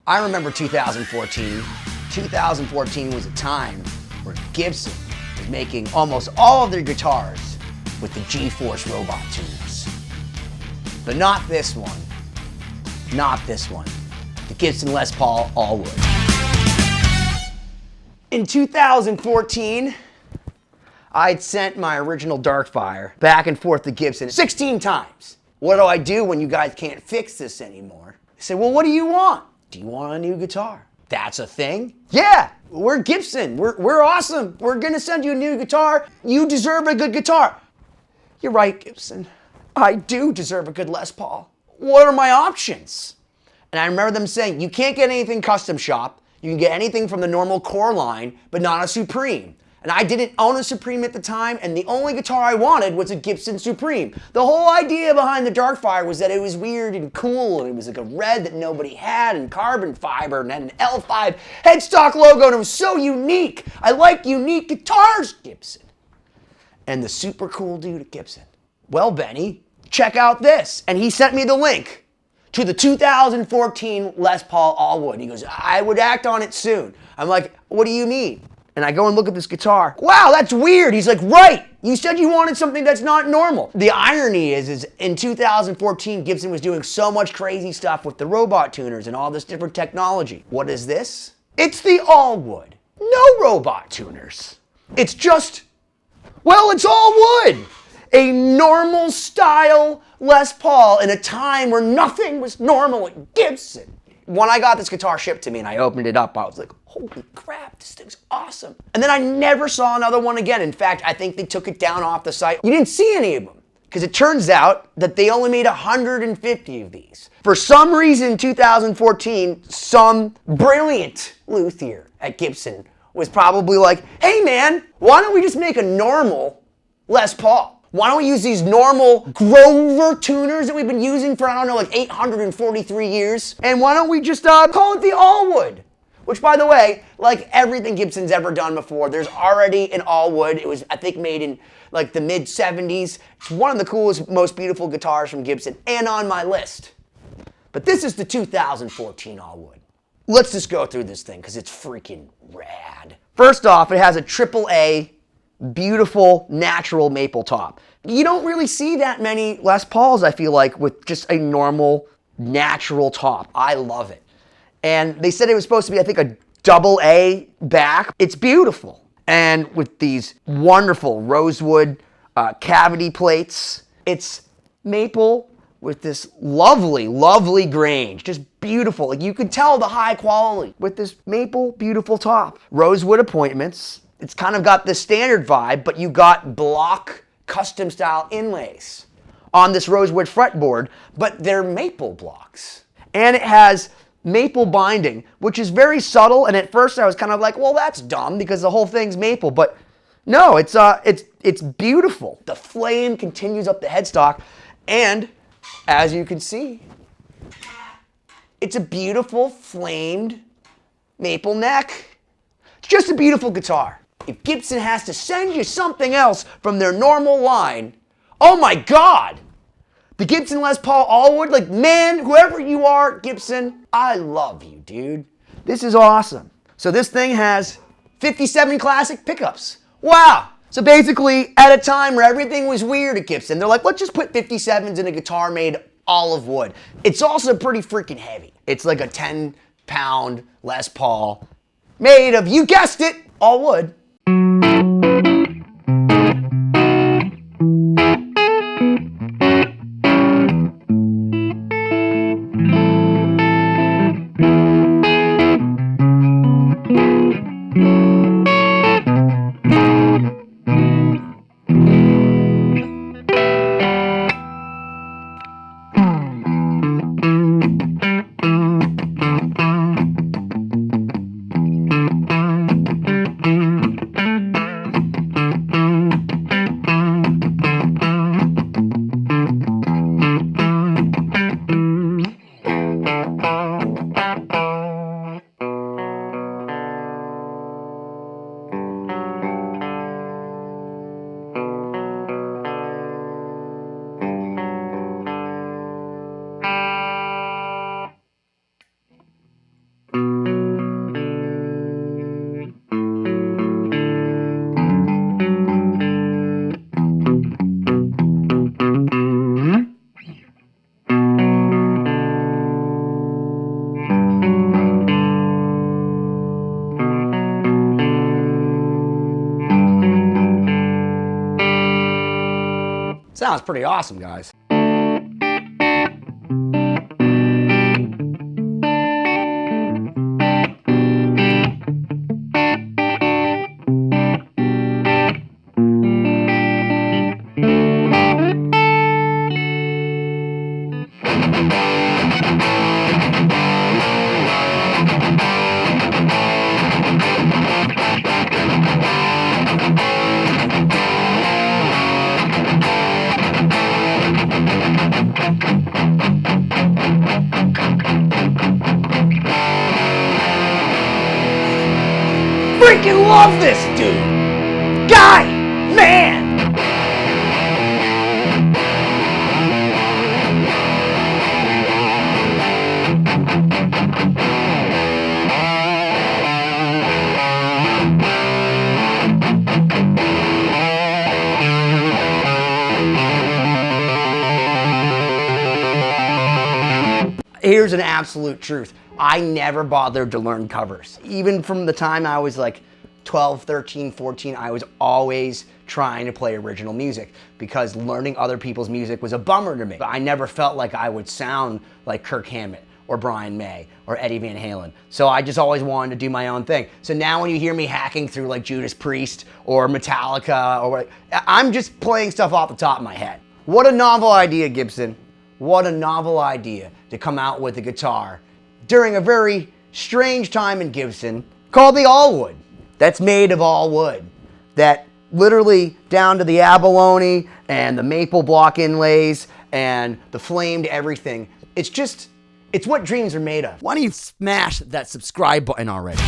I remember 2014. 2014 was a time where Gibson was making almost all of their guitars with the G-Force robot tuners. But not this one. Not this one. The Gibson Les Paul All Wood. In 2014, I'd sent my original Darkfire back and forth to Gibson 16 times. What do I do when you guys can't fix this anymore? They said, well, what do you want? Do you want a new guitar? That's a thing? Yeah, we're Gibson. We're awesome. We're gonna send you a new guitar. You deserve a good guitar. You're right, Gibson. I do deserve a good Les Paul. What are my options? And I remember them saying, you can't get anything custom shop. You can get anything from the normal core line, but not a Supreme. And I didn't own a Supreme at the time, and the only guitar I wanted was a Gibson Supreme. The whole idea behind the Darkfire was that it was weird and cool, and it was like a red that nobody had, and carbon fiber, and had an L5 headstock logo, and it was so unique. I like unique guitars, Gibson. And the super cool dude at Gibson, well, Benny, check out this. And he sent me the link to the 2014 Les Paul All Wood. He goes, I would act on it soon. I'm like, what do you mean? And I go and look at this guitar. Wow, that's weird. He's like, right. You said you wanted something that's not normal. The irony is in 2014, Gibson was doing so much crazy stuff with the robot tuners and all this different technology. What is this? It's the All Wood. No robot tuners. It's just, well, it's all wood. A normal style Les Paul in a time where nothing was normal at Gibson. When I got this guitar shipped to me and I opened it up, I was like, holy crap, this thing's awesome. And then I never saw another one again. In fact, I think they took it down off the site. You didn't see any of them because it turns out that they only made 150 of these. For some reason, 2014, some brilliant luthier at Gibson was probably like, hey man, why don't we just make a normal Les Paul? Why don't we use these normal Grover tuners that we've been using for, I don't know, like 843 years? And why don't we just call it the All Wood? Which, by the way, like everything Gibson's ever done before, there's already an All Wood. It was, I think, made in like the mid-70s. It's one of the coolest, most beautiful guitars from Gibson and on my list. But this is the 2014 All Wood. Let's just go through this thing because it's freaking rad. First off, it has a AAA beautiful natural maple top. You don't really see that many Les Pauls, I feel like, with just a normal natural top. I love it. And they said it was supposed to be, I think, a AA back. It's beautiful. And with these wonderful rosewood cavity plates, it's maple with this lovely, lovely grange. Just beautiful. Like you could tell the high quality with this maple, beautiful top. Rosewood appointments. It's kind of got the standard vibe, but you got block custom style inlays on this rosewood fretboard, but they're maple blocks. And it has maple binding, which is very subtle, and at first I was kind of like, well, that's dumb because the whole thing's maple, but no, it's beautiful. The flame continues up the headstock, and as you can see, it's a beautiful flamed maple neck. It's just a beautiful guitar. If Gibson has to send you something else from their normal line, oh my God! The Gibson Les Paul All Wood, like man, whoever you are, Gibson, I love you, dude. This is awesome. So this thing has 57 classic pickups. Wow! So basically, at a time where everything was weird at Gibson, they're like, let's just put 57s in a guitar made all of wood. It's also pretty freaking heavy. It's like a 10-pound Les Paul made of, you guessed it, all wood. Sounds pretty awesome, guys. Freaking love this dude! Guy! Man! Here's an absolute truth. I never bothered to learn covers. Even from the time I was like 12, 13, 14, I was always trying to play original music because learning other people's music was a bummer to me. But I never felt like I would sound like Kirk Hammett or Brian May or Eddie Van Halen. So I just always wanted to do my own thing. So now when you hear me hacking through like Judas Priest or Metallica or what, I'm just playing stuff off the top of my head. What a novel idea, Gibson. What a novel idea to come out with a guitar during a very strange time in Gibson called the All Wood. That's made of all wood. That literally down to the abalone and the maple block inlays and the flamed everything. It's what dreams are made of. Why don't you smash that subscribe button already?